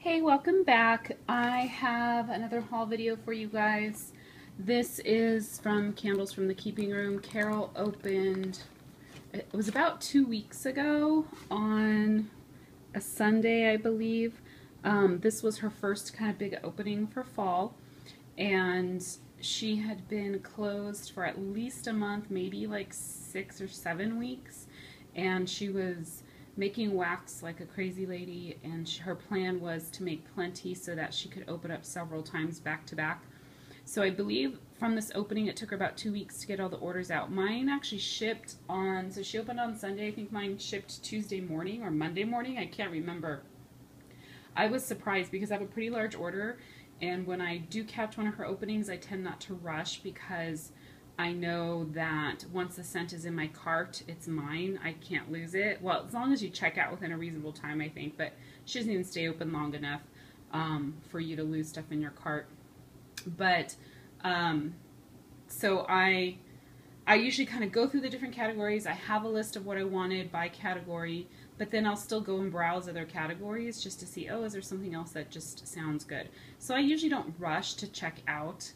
Hey, welcome back. I have another haul video for you guys. This is from Candles from the Keeping Room. Carol opened, it was about 2 weeks ago on a Sunday, I believe. This was her first kind of big opening for fall, and she had been closed for at least a month, maybe like 6 or 7 weeks, and she was making wax like a crazy lady, and her plan was to make plenty so that she could open up several times back to back. So I believe from this opening it took her about 2 weeks to get all the orders out. Mine actually shipped on, so she opened on Sunday. I think mine shipped Tuesday morning or Monday morning. I can't remember. I was surprised because I have a pretty large order, and when I do catch one of her openings I tend not to rush because I know that once the scent is in my cart, it's mine. I can't lose it. Well, as long as you check out within a reasonable time, I think, but she doesn't even stay open long enough for you to lose stuff in your cart. But, so I usually kind of go through the different categories. I have a list of what I wanted by category, but then I'll still go and browse other categories just to see, oh, is there something else that just sounds good? So I usually don't rush to check out.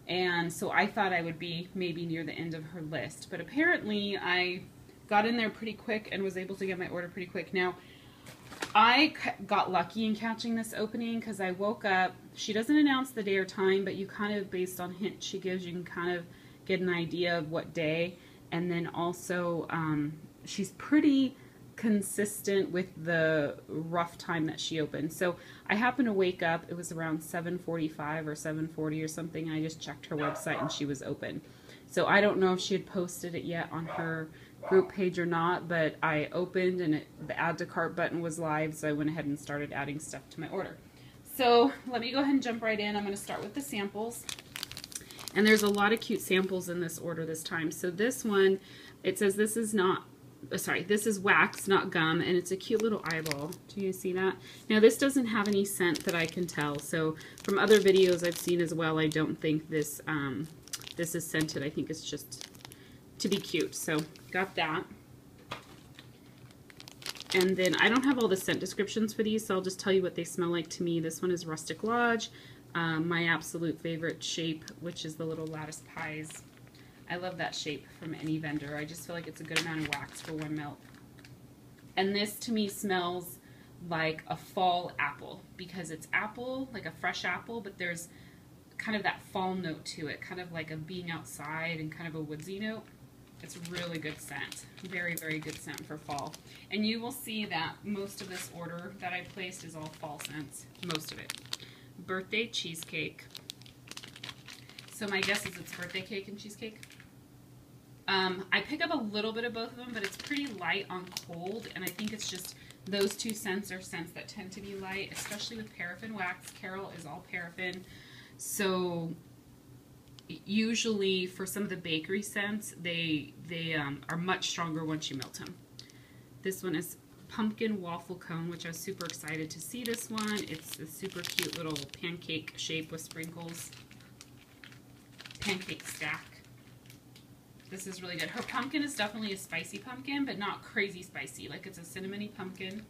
And so I thought I would be maybe near the end of her list. But apparently I got in there pretty quick and was able to get my order pretty quick. Now, I got lucky in catching this opening because I woke up. She doesn't announce the day or time, but you kind of, based on hints she gives, you can kind of get an idea of what day. And then also, she's pretty consistent with the rough time that she opened. So I happened to wake up, it was around 7:45 or 7:40 or something, and I just checked her website and she was open. So I don't know if she had posted it yet on her group page or not, but I opened and the add to cart button was live, so I went ahead and started adding stuff to my order. So let me go ahead and jump right in. I'm going to start with the samples. And there's a lot of cute samples in this order this time. So this one, it says this is wax, not gum, and it's a cute little eyeball. Do you see that? Now this doesn't have any scent that I can tell, so from other videos I've seen as well, I don't think this this is scented. I think it's just to be cute. So got that. And then I don't have all the scent descriptions for these, so I'll just tell you what they smell like to me. This one is Rustic Lodge, my absolute favorite shape, which is the little lattice pies. I love that shape from any vendor. I just feel like it's a good amount of wax for one melt. And this to me smells like a fall apple because it's apple, like a fresh apple, but there's kind of that fall note to it, kind of like a being outside and kind of a woodsy note. It's a really good scent. Very, very good scent for fall. And you will see that most of this order that I placed is all fall scents, most of it. Birthday cheesecake. So my guess is it's birthday cake and cheesecake. I pick up a little bit of both of them, but it's pretty light on cold, and I think it's just those two scents are scents that tend to be light, especially with paraffin wax. Carol is all paraffin, so usually for some of the bakery scents, they are much stronger once you melt them. This one is pumpkin waffle cone, which I was super excited to see this one. It's a super cute little pancake shape with sprinkles. Pancake stack. This is really good. Her pumpkin is definitely a spicy pumpkin, but not crazy spicy. Like it's a cinnamony pumpkin.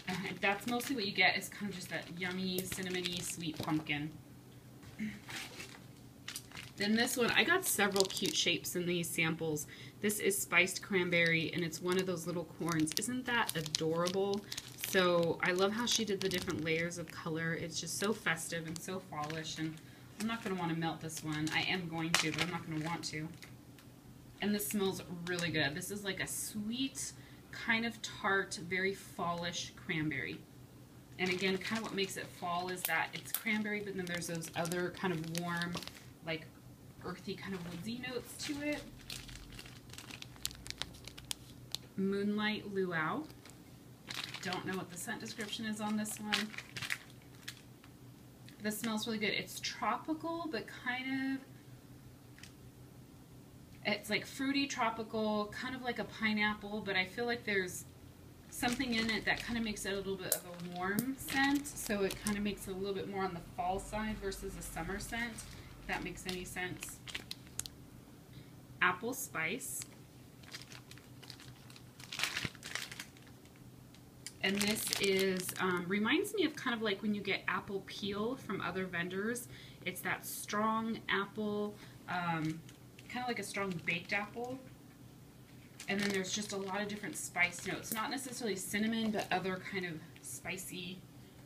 And that's mostly what you get, is kind of just that yummy, cinnamony, sweet pumpkin. Then this one, I got several cute shapes in these samples. This is spiced cranberry, and it's one of those little corns. Isn't that adorable? So I love how she did the different layers of color. It's just so festive and so fallish, and I'm not going to want to melt this one. I am going to, but I'm not going to want to. And this smells really good. This is like a sweet, kind of tart, very fallish cranberry. And again, kind of what makes it fall is that it's cranberry, but then there's those other kind of warm, like earthy kind of woodsy notes to it. Moonlight Luau. Don't know what the scent description is on this one. This smells really good. It's tropical, but kind of, it's like fruity tropical, kind of like a pineapple, but I feel like there's something in it that kind of makes it a little bit of a warm scent, so it kind of makes it a little bit more on the fall side versus a summer scent, if that makes any sense. Apple spice. And this is, reminds me of kind of like when you get apple peel from other vendors. It's that strong apple, kind of like a strong baked apple. And then there's just a lot of different spice notes. Not necessarily cinnamon, but other kind of spicy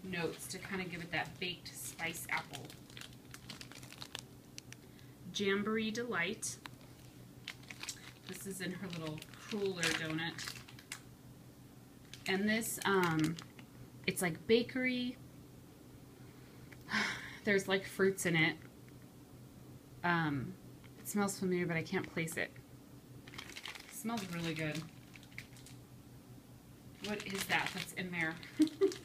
notes to kind of give it that baked spice apple. Jamboree Delight. This is in her little cooler donut. And this, it's like bakery. There's like fruits in it. It smells familiar, but I can't place it. It smells really good. What is that that's in there?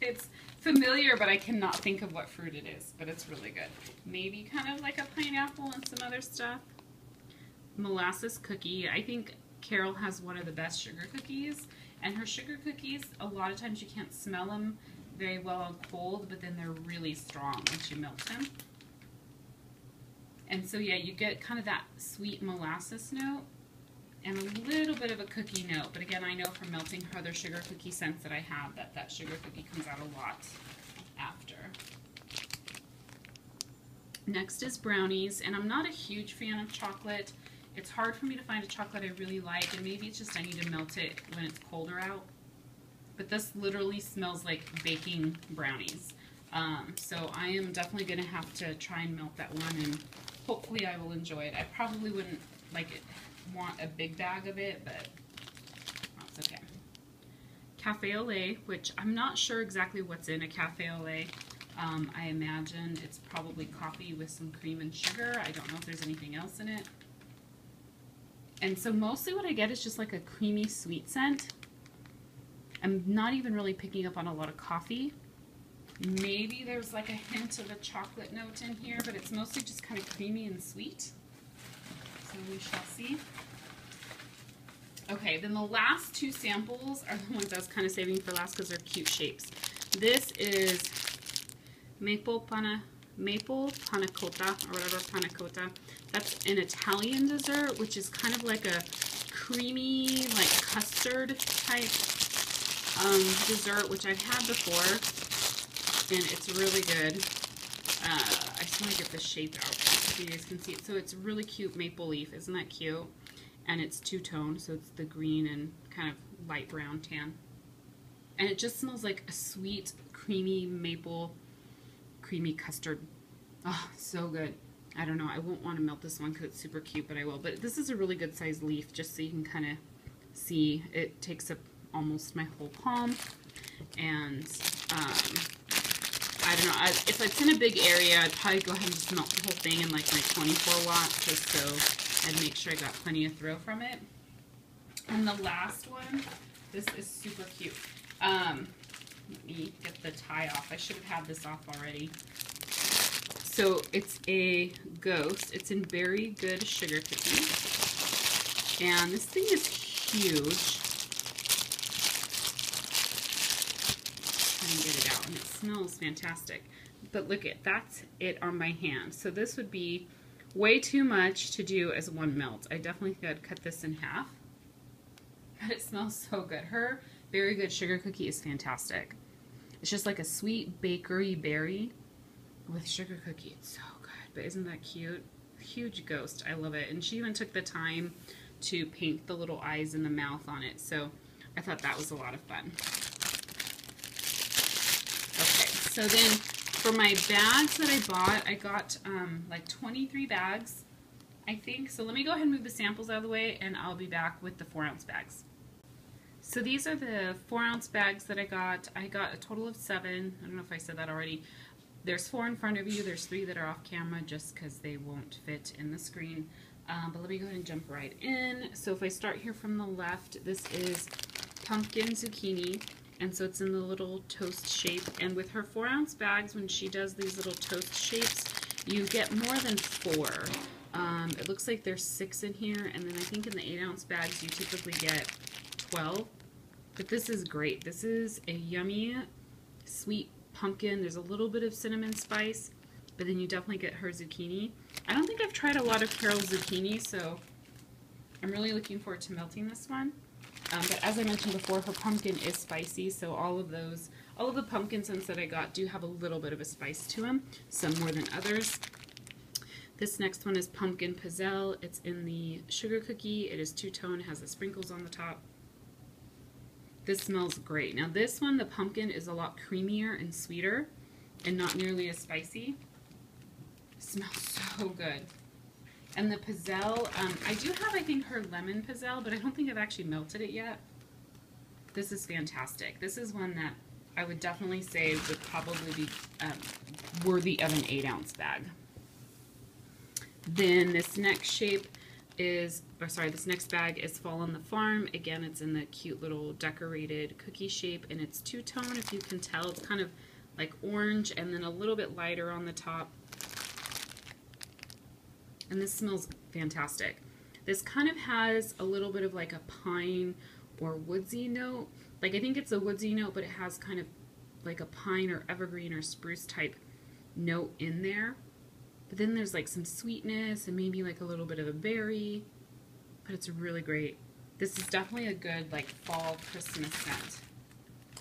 It's familiar, but I cannot think of what fruit it is, but it's really good. Maybe kind of like a pineapple and some other stuff. Molasses cookie. I think Carol has one of the best sugar cookies, and her sugar cookies, a lot of times you can't smell them very well on cold, but then they're really strong once you melt them. And so yeah, you get kind of that sweet molasses note and a little bit of a cookie note, but again, I know from melting her other sugar cookie scents that I have that sugar cookie comes out a lot after. Next is brownies, and I'm not a huge fan of chocolate. It's hard for me to find a chocolate I really like, and maybe it's just I need to melt it when it's colder out. But this literally smells like baking brownies. So I am definitely going to have to try and melt that one, and hopefully I will enjoy it. I probably wouldn't want a big bag of it, but that's okay. Cafe au lait, which I'm not sure exactly what's in a cafe au lait. I imagine it's probably coffee with some cream and sugar. I don't know if there's anything else in it. And so mostly what I get is just like a creamy sweet scent. I'm not even really picking up on a lot of coffee. Maybe there's like a hint of a chocolate note in here, but it's mostly just kind of creamy and sweet. So we shall see. Okay, then the last two samples are the ones I was kind of saving for last because they're cute shapes. This is maple panna cotta, or whatever, panna cotta. That's an Italian dessert, which is kind of like a creamy, like custard type dessert, which I've had before, and it's really good. I just want to get the shape out so you guys can see it. So it's really cute maple leaf, isn't that cute? And it's two-tone, so it's the green and kind of light brown tan. And it just smells like a sweet, creamy maple, creamy custard. Oh, so good. I don't know, I won't want to melt this one because it's super cute, but I will. But this is a really good sized leaf, just so you can kind of see. It takes up almost my whole palm. And I don't know, if it's in a big area, I'd probably go ahead and just melt the whole thing in like my 24 watt, just so I'd make sure I got plenty of throw from it. And the last one, this is super cute. Let me get the tie off. I should have had this off already. So it's a ghost. It's in Very Good Sugar Cookie. And this thing is huge. Try and get it out. And it smells fantastic. But look at, that's it on my hand. So this would be way too much to do as one melt. I definitely think I'd cut this in half. But it smells so good. Her Very Good Sugar Cookie is fantastic. It's just like a sweet bakery berry with sugar cookie. It's so good. But isn't that cute? Huge ghost. I love it. And she even took the time to paint the little eyes and the mouth on it. So I thought that was a lot of fun. Okay, so then for my bags that I bought, I got like 23 bags, I think. So let me go ahead and move the samples out of the way, and I'll be back with the 4-ounce bags. So these are the 4-ounce bags that I got. I got a total of 7. I don't know if I said that already. There's 4 in front of you. There's 3 that are off camera just because they won't fit in the screen. But let me go ahead and jump right in. So if I start here from the left, this is pumpkin zucchini. And so it's in the little toast shape. And with her 4-ounce bags, when she does these little toast shapes, you get more than 4. It looks like there's 6 in here. And then I think in the 8-ounce bags, you typically get 12. But this is great. This is a yummy, sweet pumpkin. There's a little bit of cinnamon spice, but then you definitely get her zucchini. I don't think I've tried a lot of Carol's zucchini, so I'm really looking forward to melting this one. But as I mentioned before, her pumpkin is spicy, so all of the pumpkin scents that I got do have a little bit of a spice to them, some more than others. This next one is Pumpkin Pizzelle. It's in the sugar cookie. It is two-tone, has the sprinkles on the top. This smells great. Now this one, the pumpkin is a lot creamier and sweeter and not nearly as spicy. It smells so good. And the Pizzelle, I do have, I think, her lemon Pizzelle, but I don't think I've actually melted it yet. This is fantastic. This is one that I would definitely say would probably be worthy of an 8-ounce bag. Then this next shape is, this next bag is Fall on the Farm. Again, it's in the cute little decorated cookie shape, and it's two-tone. If you can tell, it's kind of like orange and then a little bit lighter on the top. And this smells fantastic. This kind of has a little bit of like a pine or woodsy note. Like, I think it's a woodsy note, but it has kind of like a pine or evergreen or spruce type note in there. But then there's like some sweetness and maybe like a little bit of a berry, but it's really great. This is definitely a good like fall Christmas scent.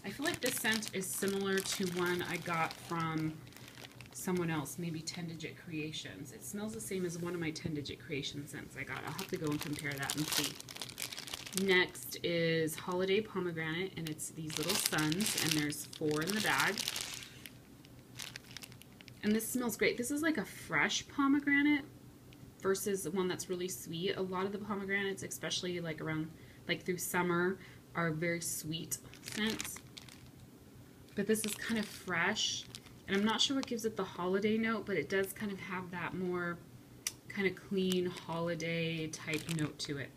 I feel like this scent is similar to one I got from someone else, maybe 10 Digit Creations. It smells the same as one of my 10 Digit Creation scents I got. I'll have to go and compare that and see. Next is Holiday Pomegranate, and it's these little suns, and there's 4 in the bag. And this smells great. This is like a fresh pomegranate versus one that's really sweet. A lot of the pomegranates, especially like around, like through summer, are very sweet scents. But this is kind of fresh. And I'm not sure what gives it the holiday note, but it does kind of have that more kind of clean holiday type note to it.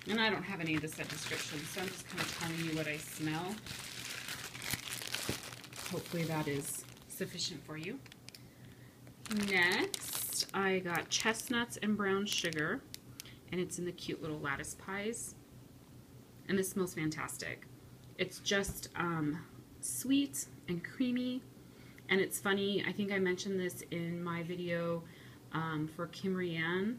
And I don't have any of the scent descriptions, so I'm just kind of telling you what I smell. Hopefully that is sufficient for you. Next, I got Chestnuts and Brown Sugar, and it's in the cute little lattice pies. And this smells fantastic. It's just sweet and creamy. And it's funny, I think I mentioned this in my video for Kim Rianne,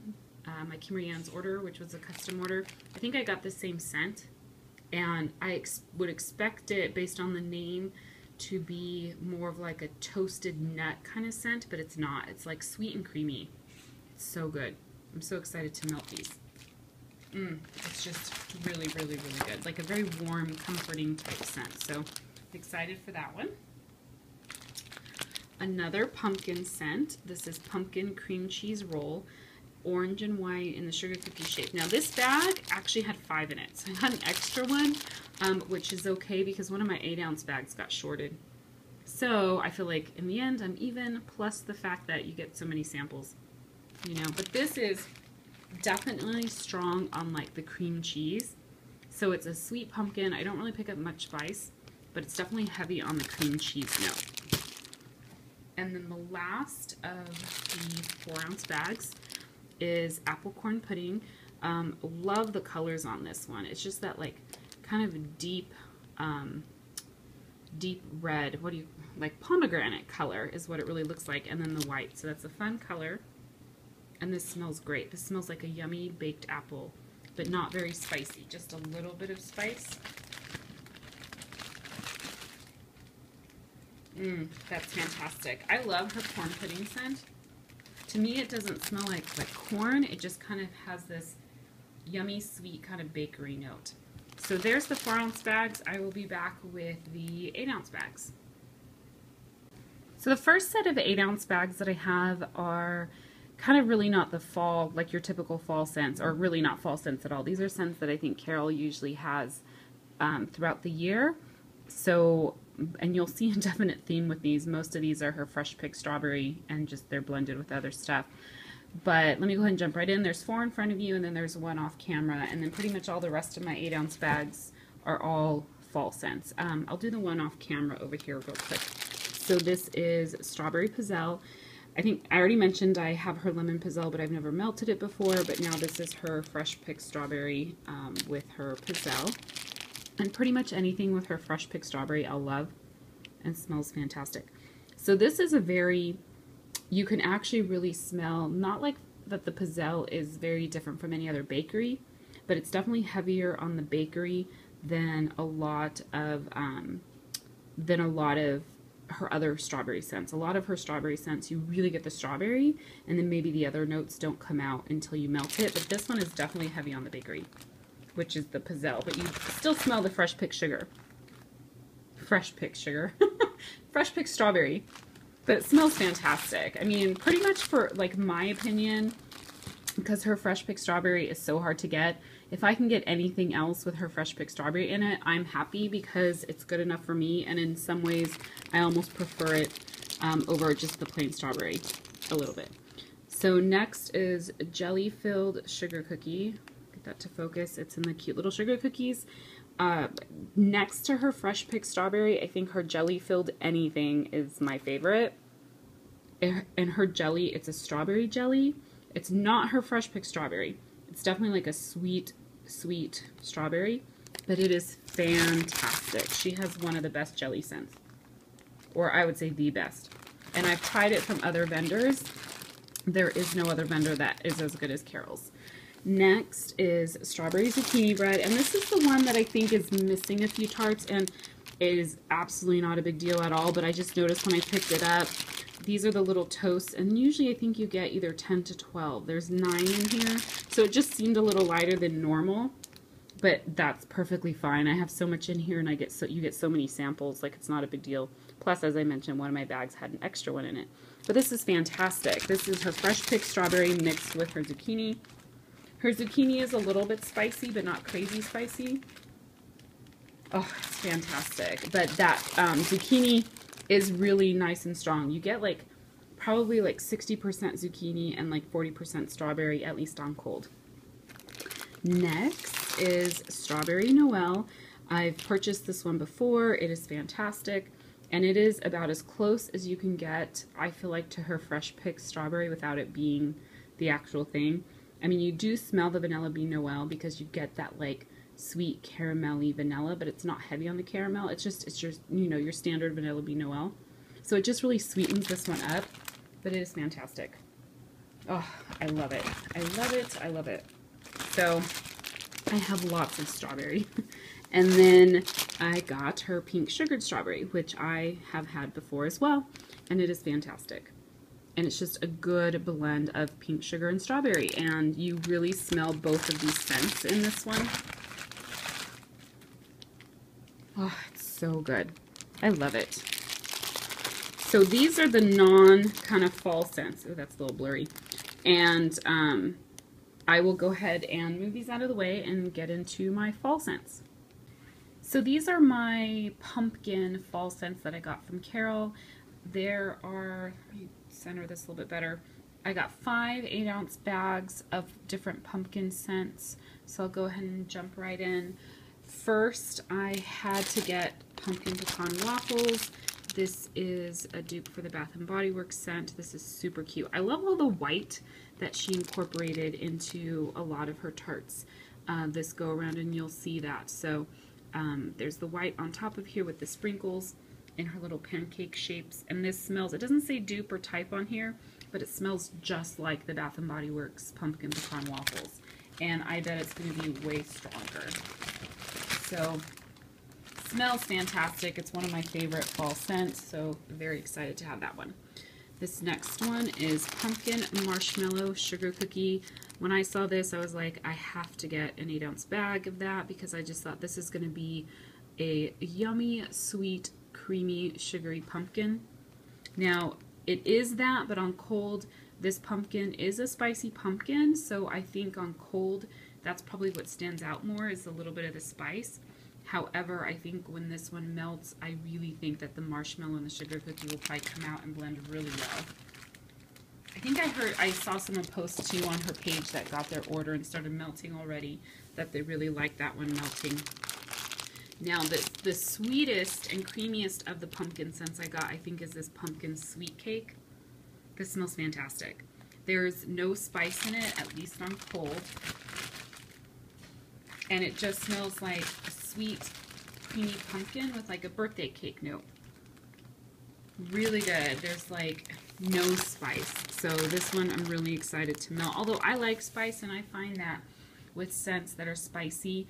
my Kim Rianne's order, which was a custom order. I think I got the same scent, and I would expect it, based on the name, to be more of like a toasted nut kind of scent, but it's not. It's like sweet and creamy. It's so good. I'm so excited to melt these. It's just really, really, really good. Like a very warm, comforting type scent. So excited for that one. Another pumpkin scent. This is Pumpkin Cream Cheese Roll, orange and white in the sugar cookie shape. Now this bag actually had 5 in it, so I got an extra one, which is okay because one of my 8-ounce bags got shorted. So I feel like in the end I'm even, plus the fact that you get so many samples, you know. But this is definitely strong on like the cream cheese. So it's a sweet pumpkin. I don't really pick up much spice, but it's definitely heavy on the cream cheese note. And then the last of the 4-ounce bags is Apple Corn Pudding. Love the colors on this one. It's just that like kind of deep red, what do you, like pomegranate color is what it really looks like, and then the white. So that's a fun color. And this smells great. This smells like a yummy baked apple, but not very spicy, just a little bit of spice. That's fantastic. I love her corn pudding scent. To me, it doesn't smell like corn. It just kind of has this yummy, sweet kind of bakery note. So there's the 4-ounce bags. I will be back with the 8-ounce bags. So the first set of 8-ounce bags that I have are kind of really not the fall, like your typical fall scents, or really not fall scents at all. These are scents that I think Carol usually has throughout the year. So, and you'll see a definite theme with these. Most of these are her fresh picked strawberry, and just they're blended with other stuff. But let me go ahead and jump right in. There's 4 in front of you, and then there's 1 off camera, and then pretty much all the rest of my 8-ounce bags are all fall scents. I'll do the 1 off camera over here real quick. So this is Strawberry Pizzelle. I think I already mentioned I have her lemon Pizzelle, but I've never melted it before. But now this is her fresh picked strawberry with her Pizzelle. And pretty much anything with her fresh picked strawberry I'll love, and smells fantastic. So this is a very, you can actually really smell, not like that the Pizzelle is very different from any other bakery, but it's definitely heavier on the bakery than a lot of her other strawberry scents. A lot of her strawberry scents, you really get the strawberry, and then maybe the other notes don't come out until you melt it, but this one is definitely heavy on the bakery, which is the Pizzelle, but you still smell the fresh picked sugar. Fresh picked sugar. Fresh picked strawberry. But it smells fantastic. I mean, pretty much for, like, my opinion, because her fresh picked strawberry is so hard to get, if I can get anything else with her fresh picked strawberry in it, I'm happy because it's good enough for me, and in some ways, I almost prefer it over just the plain strawberry a little bit. So next is a jelly-filled sugar cookie. Get that to focus. It's in the cute little sugar cookies. Next to her fresh picked strawberry, I think her jelly-filled anything is my favorite. And her jelly, it's a strawberry jelly. It's not her fresh picked strawberry. It's definitely like a sweet, sweet strawberry, but it is fantastic. She has one of the best jelly scents, or I would say the best. And I've tried it from other vendors. There is no other vendor that is as good as Carol's. Next is strawberry zucchini bread, and this is the one that I think is missing a few tarts, and it is absolutely not a big deal at all, but I just noticed when I picked it up, these are the little toasts, and usually I think you get either 10 to 12. There's 9 in here, so it just seemed a little lighter than normal, but that's perfectly fine. I have so much in here, and you get so many samples, like it's not a big deal. Plus, as I mentioned, one of my bags had an extra one in it. But this is fantastic. This is her fresh picked strawberry mixed with her zucchini. Her zucchini is a little bit spicy, but not crazy spicy. Oh, it's fantastic. But that zucchini is really nice and strong. You get like probably like 60% zucchini and like 40% strawberry, at least on cold. Next is Strawberry Noel. I've purchased this one before. It is fantastic. And it is about as close as you can get, I feel like, to her fresh picked strawberry without it being the actual thing. I mean, you do smell the Vanilla Bean Noel because you get that like sweet caramelly vanilla, but it's not heavy on the caramel. It's your, you know, your standard Vanilla Bean Noel. So it just really sweetens this one up, but it is fantastic. Oh, I love it. I love it. I love it. So I have lots of strawberry. And then I got her pink sugared strawberry, which I have had before as well, and it is fantastic. And it's just a good blend of pink sugar and strawberry, and you really smell both of these scents in this one. Oh, it's so good. I love it. So these are the kind of fall scents. Oh, that's a little blurry. And I will go ahead and move these out of the way and get into my fall scents. So these are my pumpkin fall scents that I got from Carol. There are, let me center this a little bit better. I got 5 8-ounce bags of different pumpkin scents. So I'll go ahead and jump right in. First, I had to get pumpkin pecan waffles. This is a dupe for the Bath & Body Works scent. This is super cute. I love all the white that she incorporated into a lot of her tarts this go around, and you'll see that. So there's the white on top of here with the sprinkles in her little pancake shapes, and this smells, it doesn't say dupe or type on here, but it smells just like the Bath & Body Works pumpkin pecan waffles, and I bet it's going to be way stronger. So smells fantastic. It's one of my favorite fall scents, so very excited to have that one. This next one is pumpkin marshmallow sugar cookie. When I saw this, I was like, I have to get an 8-ounce bag of that because I just thought this is going to be a yummy, sweet, creamy, sugary pumpkin. Now, it is that, but on cold, this pumpkin is a spicy pumpkin, so I think on cold, that's probably what stands out more is a little bit of the spice. However, I think when this one melts, I really think that the marshmallow and the sugar cookie will probably come out and blend really well. I think I saw someone post too on her page that got their order and started melting already, that they really like that one melting. Now, the sweetest and creamiest of the pumpkin scents I got, I think, is this pumpkin sweet cake. This smells fantastic. There's no spice in it, at least on cold. And it just smells like a sweet, creamy pumpkin with like a birthday cake note. Really good. There's like no spice. So this one I'm really excited to melt. Although I like spice, and I find that with scents that are spicy,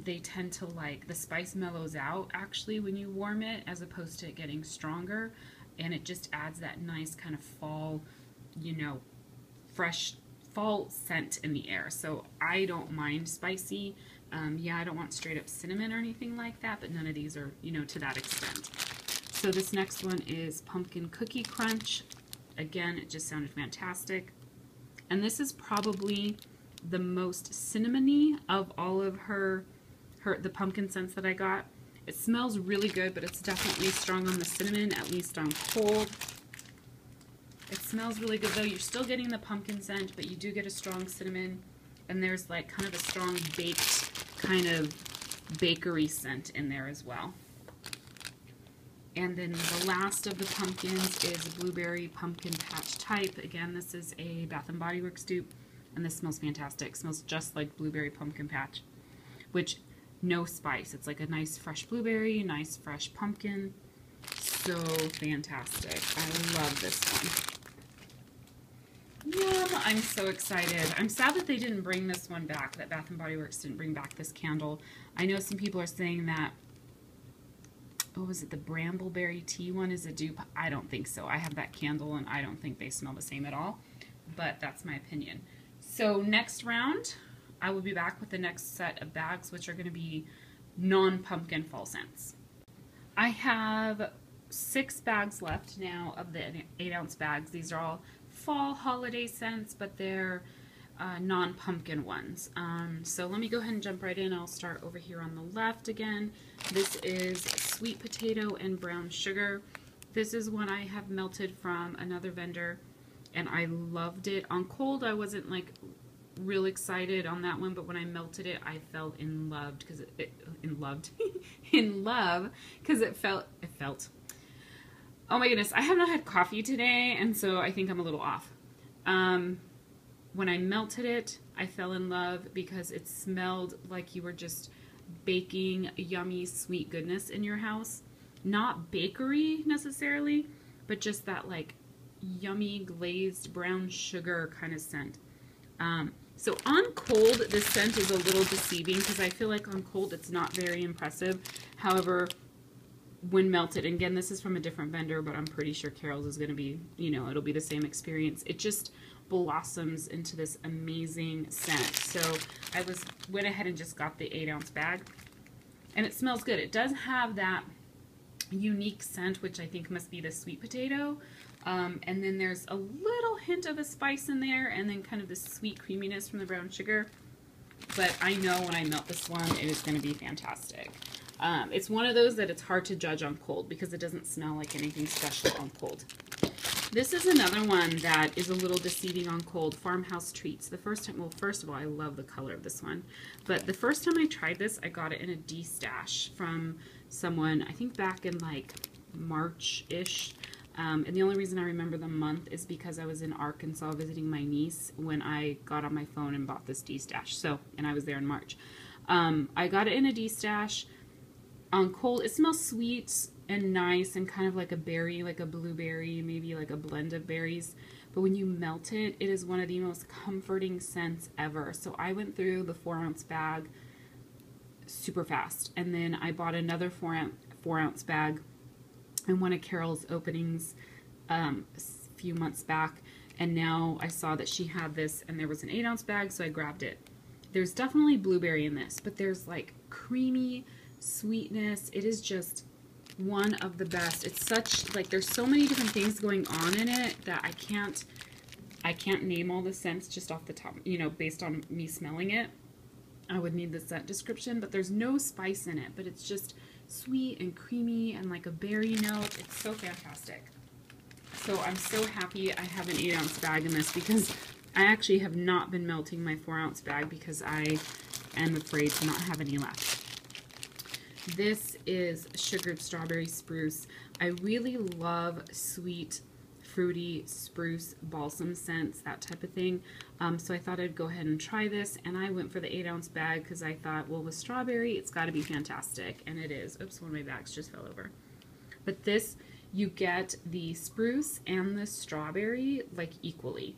they tend to like, the spice mellows out actually when you warm it as opposed to it getting stronger, and it just adds that nice kind of fall, you know, fresh fall scent in the air. So I don't mind spicy. Yeah, I don't want straight up cinnamon or anything like that, but none of these are, you know, to that extent. So this next one is Pumpkin Cookie Crunch. Again, it just sounded fantastic. And this is probably the most cinnamony of all of the pumpkin scents that I got. It smells really good, but it's definitely strong on the cinnamon, at least on cold. It smells really good though. You're still getting the pumpkin scent, but you do get a strong cinnamon, and there's like kind of a strong baked kind of bakery scent in there as well. And then the last of the pumpkins is Blueberry Pumpkin Patch Type. Again, this is a Bath & Body Works dupe, and this smells fantastic. It smells just like Blueberry Pumpkin Patch, which no spice. It's like a nice fresh blueberry, nice fresh pumpkin. So fantastic. I love this one. Yum, I'm so excited. I'm sad that they didn't bring this one back, that Bath & Body Works didn't bring back this candle. I know some people are saying that, what was it, the Brambleberry Tea one is a dupe. I don't think so. I have that candle and I don't think they smell the same at all, but that's my opinion. So next round, I will be back with the next set of bags, which are going to be non-pumpkin fall scents. I have 6 bags left now of the 8-ounce bags. These are all fall holiday scents, but they're non-pumpkin ones. So let me go ahead and jump right in. I'll start over here on the left again. This is Sweet Potato and Brown Sugar. This is one I have melted from another vendor, and I loved it. On cold, I wasn't like real excited on that one, but when I melted it, I fell in love because it felt. Oh my goodness, I have not had coffee today, and so I think I'm a little off. When I melted it, I fell in love because it smelled like you were just baking yummy sweet goodness in your house. Not bakery necessarily, but just that like yummy glazed brown sugar kind of scent. So on cold, this scent is a little deceiving because I feel like on cold it's not very impressive. However, when melted, and again, this is from a different vendor, but I'm pretty sure Carol's is going to be, you know, it'll be the same experience. It just blossoms into this amazing scent. So I went ahead and just got the 8-ounce bag, and it smells good. It does have that unique scent, which I think must be the sweet potato. And then there's a little hint of a spice in there, and then kind of the sweet creaminess from the brown sugar. But I know when I melt this one, it is going to be fantastic. It's one of those that it's hard to judge on cold because it doesn't smell like anything special on cold. This is another one that is a little deceiving on cold, Farmhouse Treats. The first time, well, first of all, I love the color of this one. But the first time I tried this, I got it in a D-stash from someone, I think back in like March-ish. And the only reason I remember the month is because I was in Arkansas visiting my niece when I got on my phone and bought this D-stash. So, and I was there in March. I got it in a D-stash. On cold, it smells sweet and nice and kind of like a berry, like a blueberry, maybe like a blend of berries. But when you melt it, it is one of the most comforting scents ever. So I went through the 4-ounce bag super fast. And then I bought another 4-ounce bag in one of Carol's openings a few months back. And now I saw that she had this and there was an 8-ounce bag, so I grabbed it. There's definitely blueberry in this, but there's like creamy sweetness. It is just one of the best. It's such like there's so many different things going on in it that I can't name all the scents just off the top, you know, based on me smelling it. I would need the scent description, but there's no spice in it, but it's just sweet and creamy and like a berry note. It's so fantastic. So I'm so happy I have an 8-ounce bag in this because I actually have not been melting my 4-ounce bag because I am afraid to not have any left. This is Sugared Strawberry Spruce. I really love sweet, fruity, spruce, balsam scents, that type of thing. So I thought I'd go ahead and try this, and I went for the 8-ounce bag because I thought, well, with strawberry, it's got to be fantastic, and it is. Oops, one of my bags just fell over. But this, you get the spruce and the strawberry, like, equally.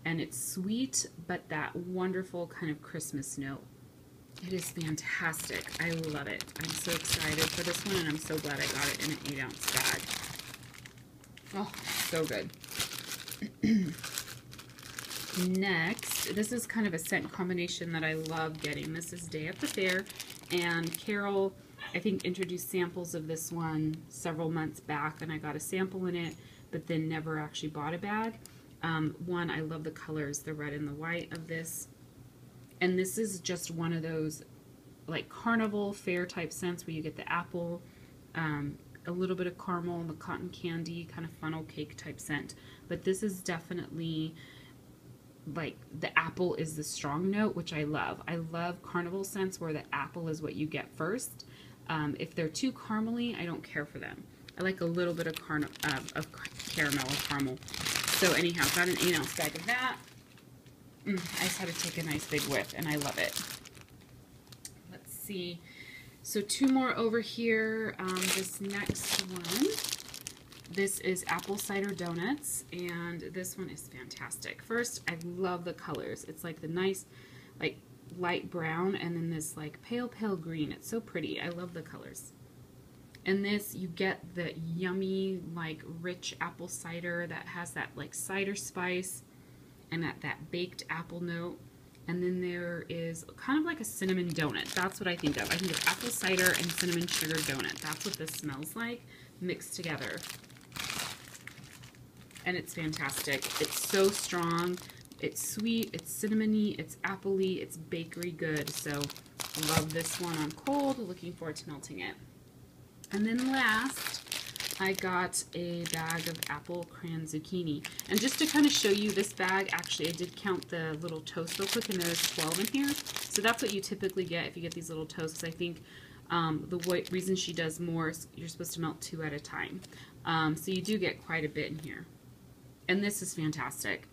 and it's sweet, but that wonderful kind of Christmas note. It is fantastic. I love it. I'm so excited for this one, and I'm so glad I got it in an 8-ounce bag. Oh, so good. Next, this is kind of a scent combination that I love getting. This is Day at the Fair, and Carol, I think, introduced samples of this one several months back, and I got a sample in it, but then never actually bought a bag. One, I love the colors, the red and the white of this. And this is just one of those like carnival fair type scents where you get the apple, a little bit of caramel, and the cotton candy kind of funnel cake type scent. But this is definitely like the apple is the strong note, which I love. I love carnival scents where the apple is what you get first. If they're too caramely, I don't care for them. I like a little bit of caramel or caramel. So anyhow, got an 8-ounce bag of that. I just had to take a nice big whiff, and I love it. Let's see. So 2 more over here. This next one, this is apple cider donuts, and this one is fantastic. First, I love the colors. It's like the nice, like light brown, and then this like pale green. It's so pretty. I love the colors. And this, you get the yummy, like rich apple cider that has that like cider spice and that baked apple note. And then there is kind of like a cinnamon donut. That's what I think of. I think of apple cider and cinnamon sugar donut. That's what this smells like mixed together. And it's fantastic. It's so strong. It's sweet, it's cinnamony, it's appley, it's bakery good. So love this one on cold. Looking forward to melting it. And then last, I got a bag of apple cran zucchini. And just to kind of show you this bag, actually I did count the little toast real quick, and there's 12 in here. So that's what you typically get if you get these little toasts. I think the reason she does more is you're supposed to melt 2 at a time. So you do get quite a bit in here. And this is fantastic.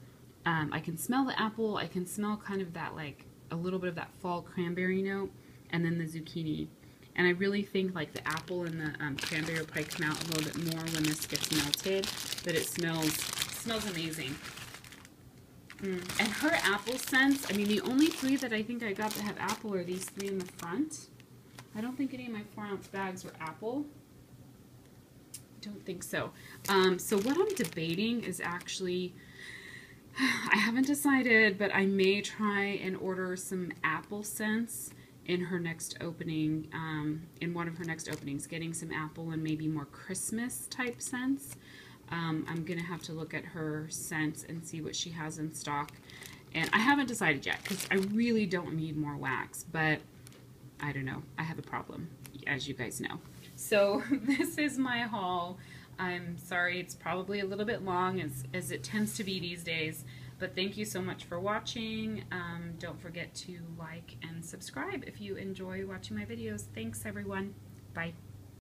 I can smell the apple. I can smell kind of that, like a little bit of that fall cranberry note, and then the zucchini. And I really think like the apple and the cranberry will probably come out a little bit more when this gets melted, but it smells amazing. And her apple scents, I mean, the only 3 that I think I got that have apple are these 3 in the front. I don't think any of my 4-ounce bags were apple. Don't think so. So what I'm debating is actually, I haven't decided, but I may try and order some apple scents in her next opening, in one of her next openings, getting some apple and maybe more Christmas type scents. I'm gonna have to look at her scents and see what she has in stock. And I haven't decided yet because I really don't need more wax, but I don't know. I have a problem, as you guys know. So this is my haul. I'm sorry it's probably a little bit long as it tends to be these days, but thank you so much for watching. Don't forget to like and subscribe if you enjoy watching my videos. Thanks everyone. Bye.